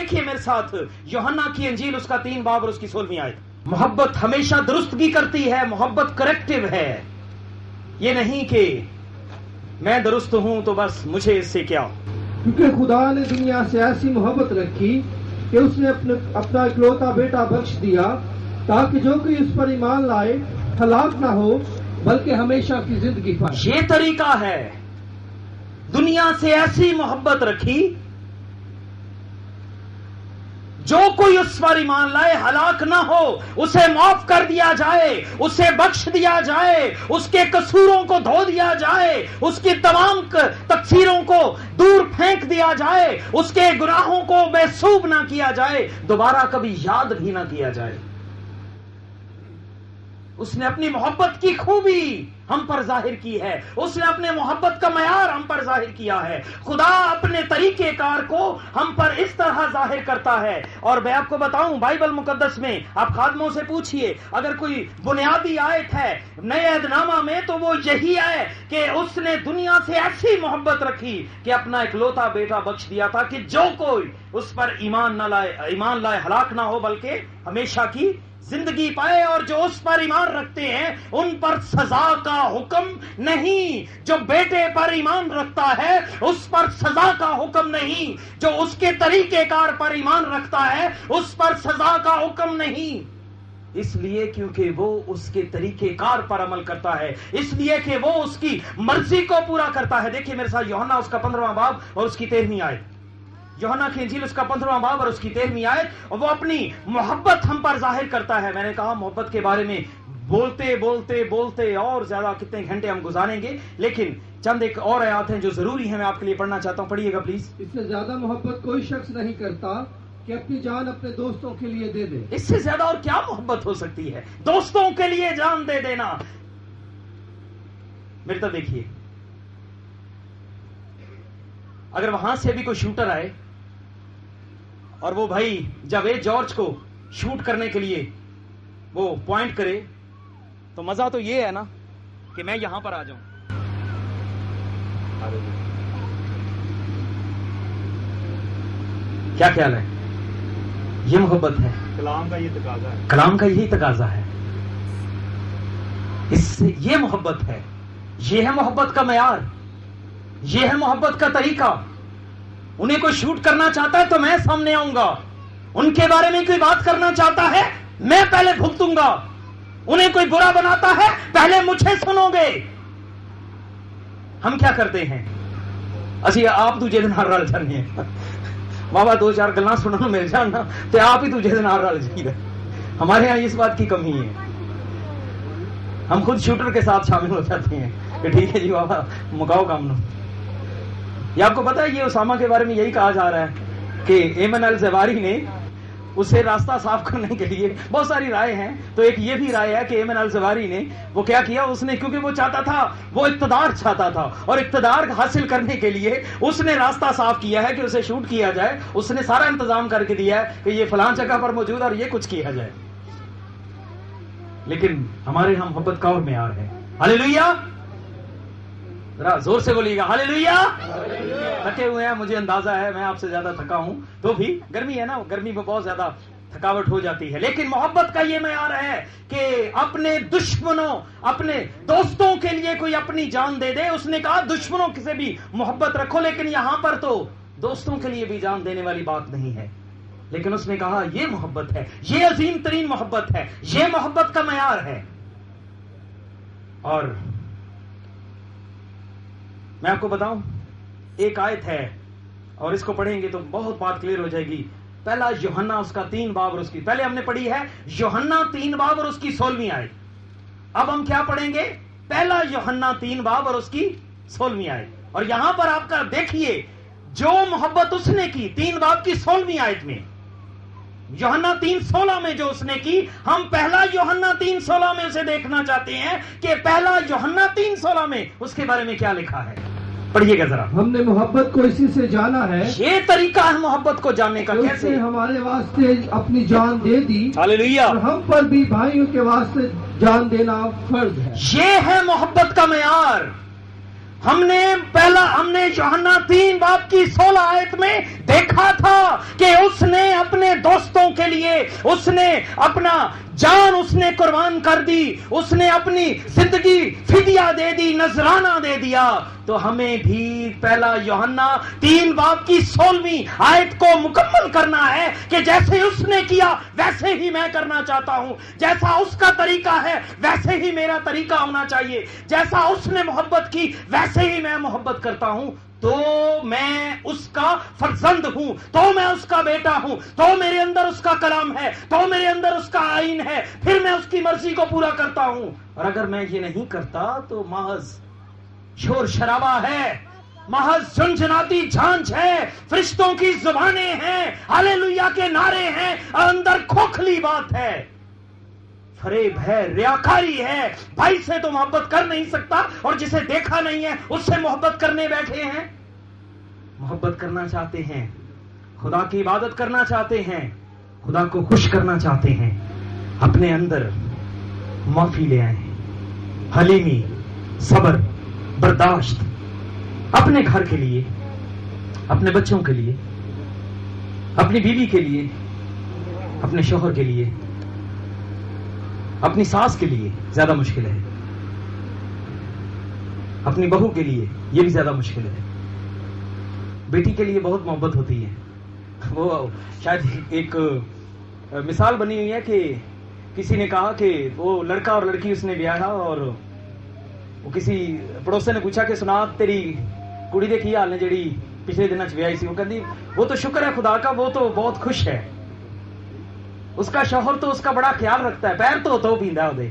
دیکھیے میرے ساتھ یوحنا کی انجیل اس کا 3 باب اور اس کی 16ویں آیت. محبت ہمیشہ درستگی کرتی ہے, محبت کریکٹیو ہے. یہ نہیں کہ میں درست ہوں تو بس مجھے اس سے کیا. کیونکہ خدا نے دنیا سے ایسی محبت رکھی کہ اس نے اپنا اکلوتا بیٹا بخش دیا تاکہ جو کوئی اس پر ایمان لائے ہلاک نہ ہو بلکہ ہمیشہ کی زندگی پائے. یہ طریقہ ہے. دنیا سے ایسی محبت رکھی جو کوئی اس پر ایمان لائے ہلاک نہ ہو, اسے معاف کر دیا جائے, اسے بخش دیا جائے, اس کے قصوروں کو دھو دیا جائے, اس کی تمام تقصیروں کو دور پھینک دیا جائے, اس کے گناہوں کو محسوب نہ کیا جائے, دوبارہ کبھی یاد بھی نہ کیا جائے. اس نے اپنی محبت کی خوبی ہم پر ظاہر کی ہے, اس نے اپنے محبت کا معیار ہم پر ظاہر کیا ہے. خدا اپنے طریقہ کار کو ہم پر اس طرح ظاہر کرتا ہے. اور میں آپ کو بتاؤں, بائبل مقدس میں آپ خادموں سے پوچھئے, اگر کوئی بنیادی آیت ہے نئے عہد نامہ میں تو وہ یہی ہے کہ اس نے دنیا سے ایسی محبت رکھی کہ اپنا اکلوتا بیٹا بخش دیا تھا کہ جو کوئی اس پر ایمان لائے ہلاک نہ ہو بلکہ ہمیشہ کی زندگی پائے. اور جو اس پر ایمان رکھتے ہیں ان پر سزا کا حکم نہیں. جو بیٹے پر ایمان رکھتا ہے اس پر سزا کا حکم نہیں. جو اس کے طریقہ کار پر ایمان رکھتا ہے اس پر سزا کا حکم نہیں. اس لیے کیونکہ وہ اس کے طریقہ کار پر عمل کرتا ہے, اس لیے کہ وہ اس کی مرضی کو پورا کرتا ہے. دیکھیے میرے ساتھ یوحنا اس کا 15واں باب اور اس کی 13ویں آیت. یوحنا کی انجیل اس کا 15واں باب اور اس کی 13ویں آیت. اور وہ اپنی محبت ہم پر ظاہر کرتا ہے. میں نے کہا محبت کے بارے میں بولتے اور زیادہ کتنے گھنٹے ہم گزاریں گے, لیکن چند ایک اور آیات ہیں جو ضروری ہیں, میں آپ کے لیے پڑھنا چاہتا ہوں. پڑھیے گا پلیز. اس سے زیادہ محبت کوئی شخص نہیں کرتا کہ اپنی جان اپنے دوستوں کے لیے دے دے. اس سے زیادہ اور کیا محبت ہو سکتی ہے؟ دوستوں کے لیے جان دے دینا. میری طرف دیکھیے, اگر وہاں سے بھی کوئی شوٹر آئے اور وہ بھائی جاوید جارج کو شوٹ کرنے کے لیے وہ پوائنٹ کرے تو مزہ تو یہ ہے نا کہ میں یہاں پر آ جاؤں. کیا خیال ہے؟ یہ محبت ہے. کلام کا یہ تقاضا ہے. کلام کا یہی تقاضا ہے. اس سے یہ محبت ہے. یہ ہے محبت کا معیار, یہ ہے محبت کا طریقہ. انہیں کوئی شوٹ کرنا چاہتا ہے تو میں سامنے آؤں گا. ان کے بارے میں کوئی بات کرنا چاہتا ہے میں پہلے بھگتوں گا. انہیں کوئی برا بناتا ہے پہلے مجھے سنو گے. ہم کیا کرتے ہیں؟ اسی آپ دوجے دن ہر رل جانے ہیں. بابا 2-4 گلاں سنو مل جانا تو آپ ہی دوجے دن ہر رل جائیے. ہمارے ہاں اس بات کی کمی ہے. ہم خود شوٹر کے ساتھ شامل ہو جاتے ہیں کہ ٹھیک ہے جی بابا مکاؤ کام نو. یہ آپ کو پتا ہے یہ اسامہ کے بارے میں یہی کہا جا رہا ہے کہ ایمن الزواری نے اسے راستہ صاف کرنے کے لیے, بہت ساری رائے ہیں, تو ایک یہ بھی رائے ہے کہ ایمن الزواری نے وہ کیا کیا, اس نے کیونکہ وہ چاہتا تھا, وہ اقتدار چاہتا تھا اور اقتدار حاصل کرنے کے لیے اس نے راستہ صاف کیا ہے کہ اسے شوٹ کیا جائے. اس نے سارا انتظام کر کے دیا ہے کہ یہ فلاں جگہ پر موجود اور یہ کچھ کیا جائے. لیکن ہمارے یہاں محبت کا اور معیار ہے. ہاللیلویا, ذرا زور سے بولیے گا ہاللیلویا. تھکے ہوئے ہیں مجھے اندازہ ہے, میں آپ سے زیادہ تھکا ہوں, تو بھی گرمی ہے نا, گرمی میں بہت زیادہ تھکاوٹ ہو جاتی ہے. لیکن محبت کا یہ معیار ہے کہ اپنے دشمنوں, اپنے دوستوں کے لیے کوئی اپنی جان دے دے. اس نے کہا دشمنوں سے بھی محبت رکھو, لیکن یہاں پر تو دوستوں کے لیے بھی جان دینے والی بات نہیں ہے. لیکن اس نے کہا یہ محبت ہے, یہ عظیم ترین محبت ہے, یہ محبت کا معیار ہے. اور میں آپ کو بتاؤں ایک آیت ہے اور اس کو پڑھیں گے تو بہت بات کلیئر ہو جائے گی. پہلا یوحنا اس کا 3 باب اور اس کی, پہلے ہم نے پڑھی ہے یوحنا 3 باب اور اس کی 16ویں آیت. اب ہم کیا پڑھیں گے؟ پہلا یوحنا 3 باب اور اس کی 16ویں آیت. اور یہاں پر آپ کا دیکھیے جو محبت اس نے کی 3 باب کی 16ویں آیت میں, یوحنا 3:16 میں جو اس نے کی, ہم پہلا یوحنا 3:16 میں اسے دیکھنا چاہتے ہیں کہ پہلا یوحنا 3:16 میں اس کے بارے میں کیا لکھا ہے. پڑھیے گا ذرا. ہم نے محبت کو اسی سے جانا ہے, یہ طریقہ ہے محبت کو جاننے کا. اس کیسے؟ نے ہمارے واسطے اپنی جان دے دی, ہاللیلویا. اور ہم پر بھی بھائیوں کے واسطے جان دینا فرض ہے. یہ ہے محبت کا معیار. ہم نے یوحنا 3 باب کی 16 آیت میں دیکھا تھا کہ اس نے اپنے دوستوں کے لیے اس نے اپنا جان اس نے قربان کر دی، اس نے اپنی زندگی فدیہ دے دی، نذرانہ دے دیا۔ تو ہمیں بھی پہلا یوحنا 3 باب کی 16ویں آیت کو مکمل کرنا ہے کہ جیسے اس نے کیا ویسے ہی میں کرنا چاہتا ہوں، جیسا اس کا طریقہ ہے ویسے ہی میرا طریقہ ہونا چاہیے، جیسا اس نے محبت کی ویسے ہی میں محبت کرتا ہوں، تو میں اس کا فرزند ہوں، تو میں اس کا بیٹا ہوں، تو میرے اندر اس کا کلام ہے، تو میرے اندر اس کا آئین ہے، پھر میں اس کی مرضی کو پورا کرتا ہوں۔ اور اگر میں یہ نہیں کرتا تو محض شور شرابہ ہے، محض جھنجھناتی جھانجھ ہے، فرشتوں کی زبانیں ہیں، ہالےلویا کے نعرے ہیں، اندر کھوکھلی بات ہے، فریب ہے، ریاکاری ہے، بھائی سے تو محبت کر نہیں سکتا اور جسے دیکھا نہیں ہے اس سے محبت کرنے بیٹھے ہیں۔ محبت کرنا چاہتے ہیں، خدا کی عبادت کرنا چاہتے ہیں، خدا کو خوش کرنا چاہتے ہیں، اپنے اندر معافی لے آئیں، حلیمی، صبر، برداشت، اپنے گھر کے لیے، اپنے بچوں کے لیے، اپنی بیوی کے لیے، اپنے شوہر کے لیے، اپنی ساس کے لیے زیادہ مشکل ہے، اپنی بہو کے لیے یہ بھی زیادہ مشکل ہے، بیٹی کے لیے بہت محبت ہوتی ہے۔ وہ شاید ایک مثال بنی ہوئی ہے کہ کسی نے کہا کہ وہ لڑکا اور لڑکی اس نے بیاہا اور وہ کسی پڑوسے نے پوچھا کہ سنا تیری کڑی دے کی حال نے جڑی پچھلے دنوں بیاہی سی، وہ کہندی وہ تو شکر ہے خدا کا، وہ تو بہت خوش ہے، اس کا شوہر تو اس کا بڑا خیال رکھتا ہے، پیر تو پیندا ہے۔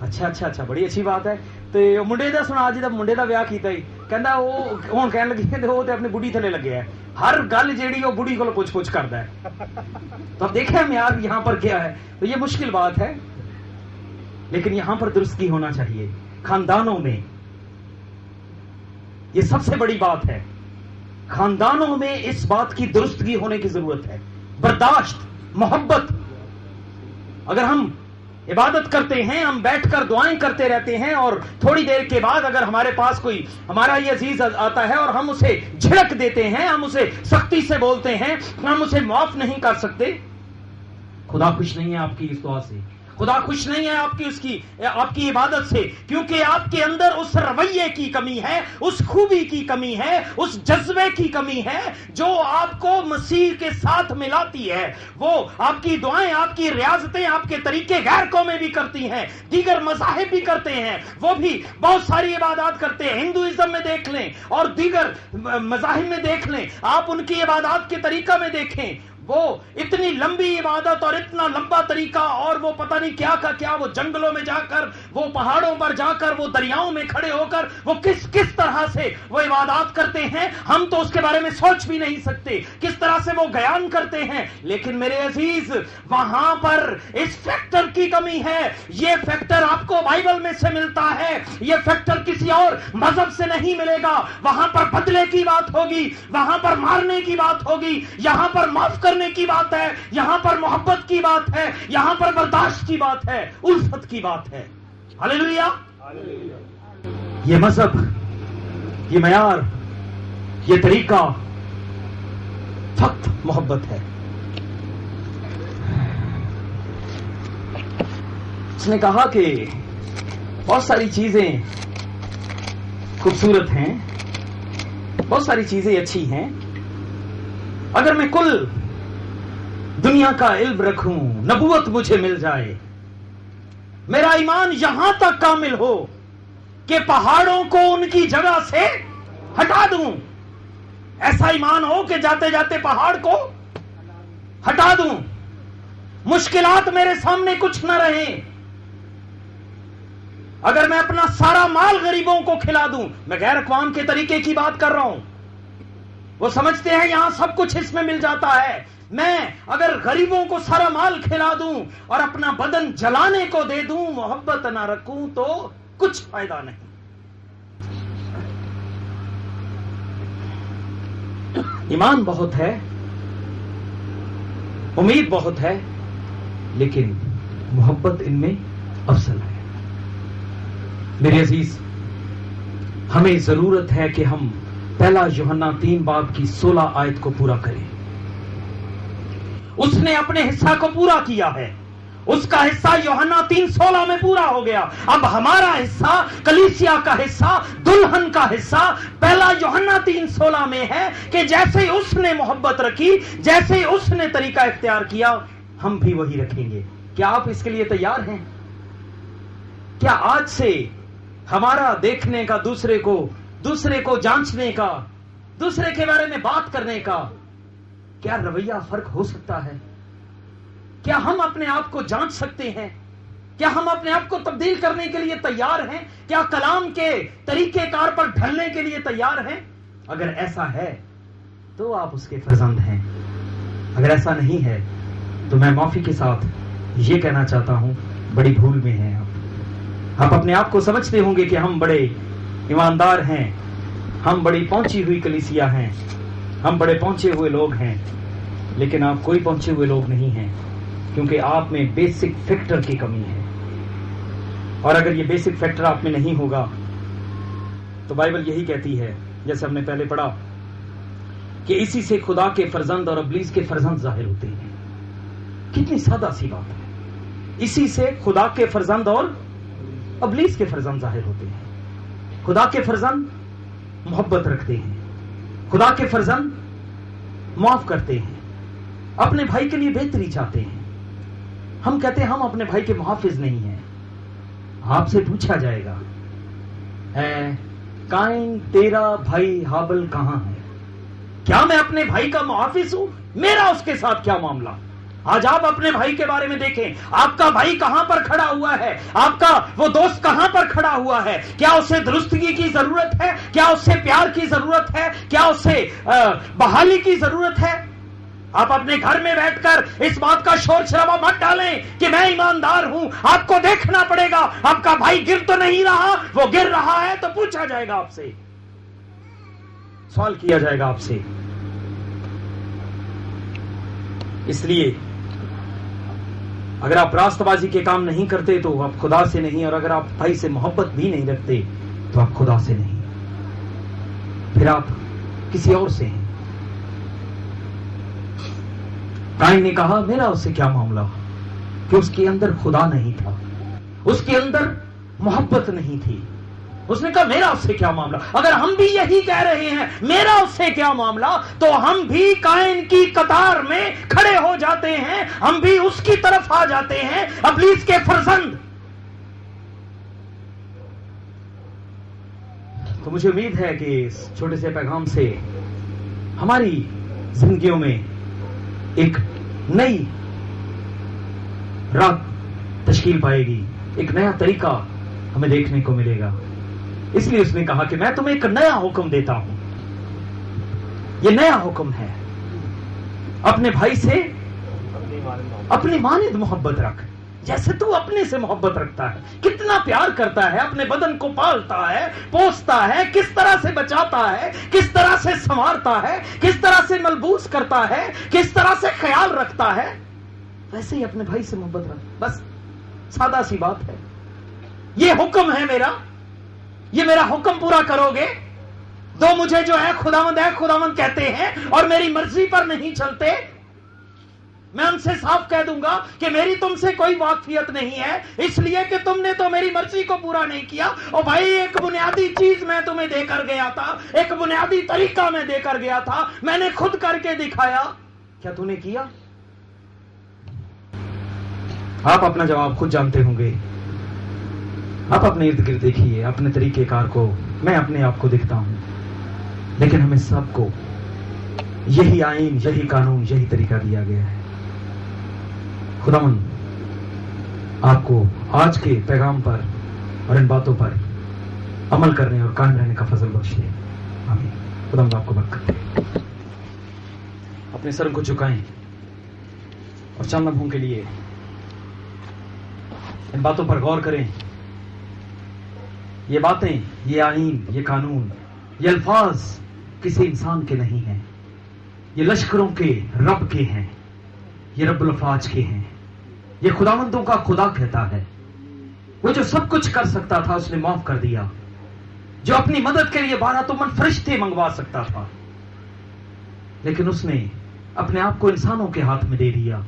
اچھا بڑی اچھی بات ہے۔ تے منڈے دا سنا جی منڈے دا بیاہ کیتا ہی، کہندا وہ ہن کہن لگی کہ وہ تے اپنی بڈھی تھلے لگیا ہے، ہر گل جیڑی وہ بڈھی کول پوچھ کردا ہے۔ تو اب دیکھیں معیار یہاں پر کیا ہے، تو یہ مشکل بات ہے، لیکن یہاں پر درستگی ہونا چاہیے خاندانوں میں، یہ سب سے بڑی بات ہے، خاندانوں میں اس بات کی درستگی ہونے کی ضرورت ہے، برداشت، محبت۔ اگر ہم عبادت کرتے ہیں، ہم بیٹھ کر دعائیں کرتے رہتے ہیں اور تھوڑی دیر کے بعد اگر ہمارے پاس کوئی ہمارا یہ عزیز آتا ہے اور ہم اسے جھڑک دیتے ہیں، ہم اسے سختی سے بولتے ہیں، ہم اسے معاف نہیں کر سکتے، خدا خوش نہیں ہے آپ کی اس دعا سے، خدا خوش نہیں ہے آپ کی عبادت سے، کیونکہ آپ کے اندر اس رویے کی کمی ہے، اس خوبی کی کمی ہے، اس جذبے کی کمی ہے جو آپ کو مسیح کے ساتھ ملاتی ہے۔ وہ آپ کی دعائیں، آپ کی ریاضتیں، آپ کے طریقے غیر قومیں بھی کرتی ہیں، دیگر مذاہب بھی کرتے ہیں، وہ بھی بہت ساری عبادات کرتے ہیں، ہندوازم میں دیکھ لیں اور دیگر مذاہب میں دیکھ لیں، آپ ان کی عبادات کے طریقہ میں دیکھیں، وہ اتنی لمبی عبادت اور اتنا لمبا طریقہ، اور وہ پتہ نہیں کیا کا کیا، وہ جنگلوں میں جا کر، وہ پہاڑوں پر جا کر، وہ دریاؤں میں کھڑے ہو کر وہ کس طرح سے وہ عبادات کرتے ہیں، ہم تو اس کے بارے میں سوچ بھی نہیں سکتے، کس طرح سے وہ بیان کرتے ہیں۔ لیکن میرے عزیز، وہاں پر اس فیکٹر کی کمی ہے، یہ فیکٹر آپ کو بائبل میں سے ملتا ہے، یہ فیکٹر کسی اور مذہب سے نہیں ملے گا۔ وہاں پر بدلے کی بات ہوگی، وہاں پر مارنے کی بات ہوگی، یہاں پر معاف کرنے کی بات ہے، یہاں پر محبت کی بات ہے، یہاں پر برداشت کی بات ہے، الفت کی بات ہے۔ ہالےلویا۔ یہ مذہب، یہ معیار، یہ طریقہ فقط محبت ہے۔ اس نے کہا کہ بہت ساری چیزیں خوبصورت ہیں، بہت ساری چیزیں اچھی ہیں، اگر میں کل دنیا کا علم رکھوں، نبوت مجھے مل جائے، میرا ایمان یہاں تک کامل ہو کہ پہاڑوں کو ان کی جگہ سے ہٹا دوں، ایسا ایمان ہو کہ جاتے جاتے پہاڑ کو ہٹا دوں، مشکلات میرے سامنے کچھ نہ رہیں، اگر میں اپنا سارا مال غریبوں کو کھلا دوں، میں غیر اقوام کے طریقے کی بات کر رہا ہوں، وہ سمجھتے ہیں یہاں سب کچھ اس میں مل جاتا ہے، میں اگر غریبوں کو سارا مال کھلا دوں اور اپنا بدن جلانے کو دے دوں، محبت نہ رکھوں تو کچھ فائدہ نہیں۔ ایمان بہت ہے، امید بہت ہے، لیکن محبت ان میں افضل ہے۔ میرے عزیز، ہمیں ضرورت ہے کہ ہم پہلا یوحنا 3 باب کی 16 آیت کو پورا کریں. اس نے اپنے حصہ کو پورا کیا ہے. اس کا حصہ یوحنا 3:16 میں پورا ہو گیا. اب ہمارا حصہ، کلیسیا کا حصہ، دلہن کا حصہ پہلا یوحنا 3:16 میں ہے کہ جیسے اس نے محبت رکھی، جیسے اس نے طریقہ اختیار کیا، ہم بھی وہی رکھیں گے. کیا آپ اس کے لیے تیار ہیں؟ کیا آج سے ہمارا دیکھنے کا، دوسرے کو جانچنے کا، دوسرے کے بارے میں بات کرنے کا کیا رویہ فرق ہو سکتا ہے؟ کیا ہم اپنے آپ کو جانچ سکتے ہیں؟ کیا ہم اپنے آپ کو تبدیل کرنے کے لیے تیار ہیں؟ کیا کلام کے طریقہ کار پر ڈھلنے کے لیے تیار ہیں؟ اگر ایسا ہے تو آپ اس کے فرزند ہیں. اگر ایسا نہیں ہے تو میں معافی کے ساتھ یہ کہنا چاہتا ہوں، بڑی بھول میں ہیں آپ اپنے آپ کو سمجھتے ہوں گے کہ ہم بڑے ایماندار ہیں، ہم بڑی پہنچی ہوئی کلیسیا ہیں، ہم بڑے پہنچے ہوئے لوگ ہیں. لیکن آپ کوئی پہنچے ہوئے لوگ نہیں ہیں، کیونکہ آپ میں بیسک فیکٹر کی کمی ہے. اور اگر یہ بیسک فیکٹر آپ میں نہیں ہوگا تو بائبل یہی کہتی ہے، جیسے ہم نے پہلے پڑھا، کہ اسی سے خدا کے فرزند اور ابلیس کے فرزند ظاہر ہوتے ہیں. کتنی سادہ سی بات ہے. اسی سے خدا کے فرزند اور ابلیس کے فرزند ظاہر ہوتے ہیں. خدا کے فرزند محبت رکھتے ہیں، خدا کے فرزند معاف کرتے ہیں، اپنے بھائی کے لیے بہتری چاہتے ہیں. ہم کہتے ہیں ہم اپنے بھائی کے محافظ نہیں ہیں. آپ سے پوچھا جائے گا، اے قائن، تیرا بھائی ہابل کہاں ہے؟ کیا میں اپنے بھائی کا محافظ ہوں؟ میرا اس کے ساتھ کیا معاملہ؟ آج آپ اپنے بھائی کے بارے میں دیکھیں، آپ کا بھائی کہاں پر کھڑا ہوا ہے؟ آپ کا وہ دوست کہاں پر کھڑا ہوا ہے؟ کیا اسے درستگی کی ضرورت ہے؟ کیا اسے پیار کی ضرورت ہے؟ کیا اسے بحالی کی ضرورت ہے؟ آپ اپنے گھر میں بیٹھ کر اس بات کا شور شرابہ مت ڈالیں کہ میں ایماندار ہوں. آپ کو دیکھنا پڑے گا آپ کا بھائی گر تو نہیں رہا. وہ گر رہا ہے تو پوچھا جائے گا آپ سے، سوال کیا جائے گا آپ سے. اس لیے اگر آپ راست بازی کے کام نہیں کرتے تو آپ خدا سے نہیں، اور اگر آپ بھائی سے محبت بھی نہیں رکھتے تو آپ خدا سے نہیں، پھر آپ کسی اور سے ہیں. قائن نے کہا میرا اس سے کیا معاملہ، کہ اس کے اندر خدا نہیں تھا، اس کے اندر محبت نہیں تھی. اس نے کہا میرا اس سے کیا معاملہ. اگر ہم بھی یہی کہہ رہے ہیں میرا اس سے کیا معاملہ، تو ہم بھی قائن کی قطار میں کھڑے ہو جاتے ہیں، ہم بھی اس کی طرف آ جاتے ہیں، ابلیس کے فرزند. تو مجھے امید ہے کہ اس چھوٹے سے پیغام سے ہماری زندگیوں میں ایک نئی رات تشکیل پائے گی، ایک نیا طریقہ ہمیں دیکھنے کو ملے گا. اس لیے اس نے کہا کہ میں تمہیں ایک نیا حکم دیتا ہوں. یہ نیا حکم ہے، اپنے بھائی سے اپنی مانند محبت رکھ، جیسے تو اپنے سے محبت رکھتا ہے. کتنا پیار کرتا ہے، اپنے بدن کو پالتا ہے، پوستا ہے، کس طرح سے بچاتا ہے، کس طرح سے سنوارتا ہے، کس طرح سے ملبوس کرتا ہے، کس طرح سے خیال رکھتا ہے، ویسے ہی اپنے بھائی سے محبت رکھ. بس سادہ سی بات ہے. یہ حکم ہے میرا، یہ میرا حکم پورا کرو گے. دو مجھے جو ہے خداوند کہتے ہیں اور میری مرضی پر نہیں چلتے، میں ان سے صاف کہہ دوں گا کہ میری تم سے کوئی واقفیت نہیں ہے، اس لیے کہ تم نے تو میری مرضی کو پورا نہیں کیا. اور بھائی ایک بنیادی چیز میں تمہیں دے کر گیا تھا، ایک بنیادی طریقہ میں دے کر گیا تھا، میں نے خود کر کے دکھایا. کیا تو نے کیا؟ آپ اپنا جواب خود جانتے ہوں گے. آپ اپنے ارد گرد دیکھیے اپنے طریقہ کار کو، میں اپنے آپ کو دیکھتا ہوں. لیکن ہمیں سب کو یہی آئین، یہی قانون، یہی طریقہ دیا گیا ہے. خداوند آپ کو آج کے پیغام پر اور ان باتوں پر عمل کرنے اور قائم رہنے کا فضل بخشے. آمین. خداوند آپ کو برکت دے. اپنے سر کو جھکائیں اور چند لمحوں کے لیے ان باتوں پر غور کریں. یہ باتیں، یہ آئین، یہ قانون، یہ الفاظ کسی انسان کے نہیں ہیں، یہ لشکروں کے رب کے ہیں، یہ رب الافواج کے ہیں. یہ خداوندوں کا خدا کہتا ہے. وہ جو سب کچھ کر سکتا تھا اس نے معاف کر دیا. جو اپنی مدد کے لیے 12 تمن فرشتے منگوا سکتا تھا، لیکن اس نے اپنے آپ کو انسانوں کے ہاتھ میں دے دیا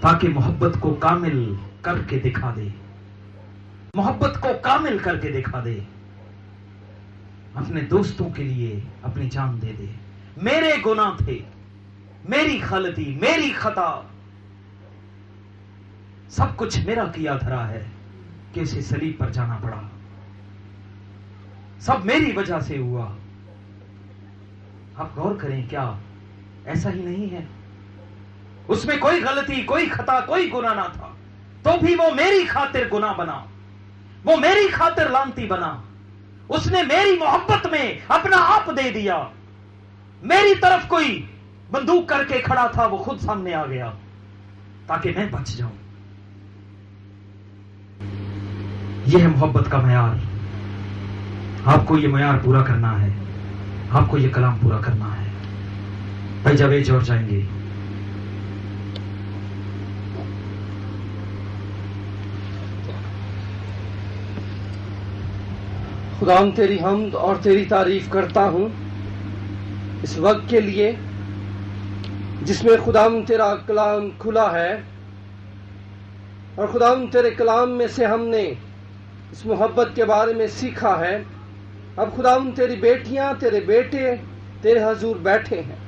تاکہ محبت کو کامل کر کے دکھا دے، محبت کو کامل کر کے دکھا دے، اپنے دوستوں کے لیے اپنی جان دے دے۔ میرے گناہ تھے، میری غلطی، میری خطا، سب کچھ میرا کیا دھرا ہے کہ اسے صلیب پر جانا پڑا، سب میری وجہ سے ہوا۔ آپ غور کریں، کیا ایسا ہی نہیں ہے؟ اس میں کوئی غلطی، کوئی خطا، کوئی گناہ نہ تھا، تو بھی وہ میری خاطر گناہ بنا، وہ میری خاطر لعنتی بنا۔ اس نے میری محبت میں اپنا آپ دے دیا۔ میری طرف کوئی بندوق کر کے کھڑا تھا، وہ خود سامنے آ گیا تاکہ میں بچ جاؤں۔ یہ ہے محبت کا معیار۔ آپ کو یہ معیار پورا کرنا ہے، آپ کو یہ کلام پورا کرنا ہے۔ بھائی جاوید اور جائیں گے۔ خداوند تیری حمد اور تیری تعریف کرتا ہوں اس وقت کے لیے جس میں خداوند تیرا کلام کھلا ہے، اور خداوند تیرے کلام میں سے ہم نے اس محبت کے بارے میں سیکھا ہے۔ اب خداوند تیری بیٹیاں، تیرے بیٹے تیرے حضور بیٹھے ہیں،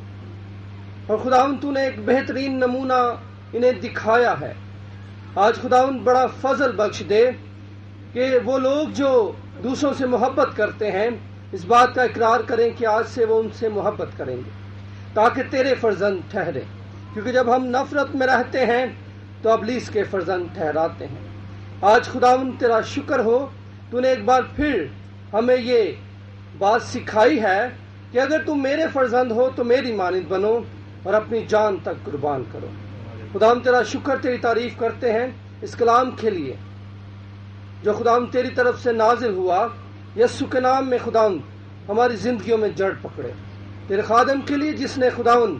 اور خداوند تو نے ایک بہترین نمونہ انہیں دکھایا ہے۔ آج خداوند بڑا فضل بخش دے کہ وہ لوگ جو دوسروں سے محبت کرتے ہیں اس بات کا اقرار کریں کہ آج سے وہ ان سے محبت کریں گے تاکہ تیرے فرزند ٹھہرے، کیونکہ جب ہم نفرت میں رہتے ہیں تو ابلیس کے فرزند ٹھہراتے ہیں۔ آج خداوند تیرا شکر ہو، تو نے ایک بار پھر ہمیں یہ بات سکھائی ہے کہ اگر تم میرے فرزند ہو تو میری مانند بنو اور اپنی جان تک قربان کرو۔ خداوند تیرا شکر، تیری تعریف کرتے ہیں اس کلام کے لیے جو خداوند تیری طرف سے نازل ہوا۔ یسوع کے نام میں خداوند ہماری زندگیوں میں جڑ پکڑے۔ تیرے خادم کے لیے جس نے خداوند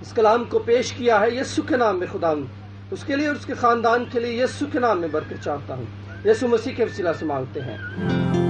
اس کلام کو پیش کیا ہے، یسوع کے نام میں خداوند اس کے لیے اور اس کے خاندان کے لیے یسوع کے نام میں برکت چاہتا ہوں۔ یسوع مسیح کے وسیلہ سے مانگتے ہیں۔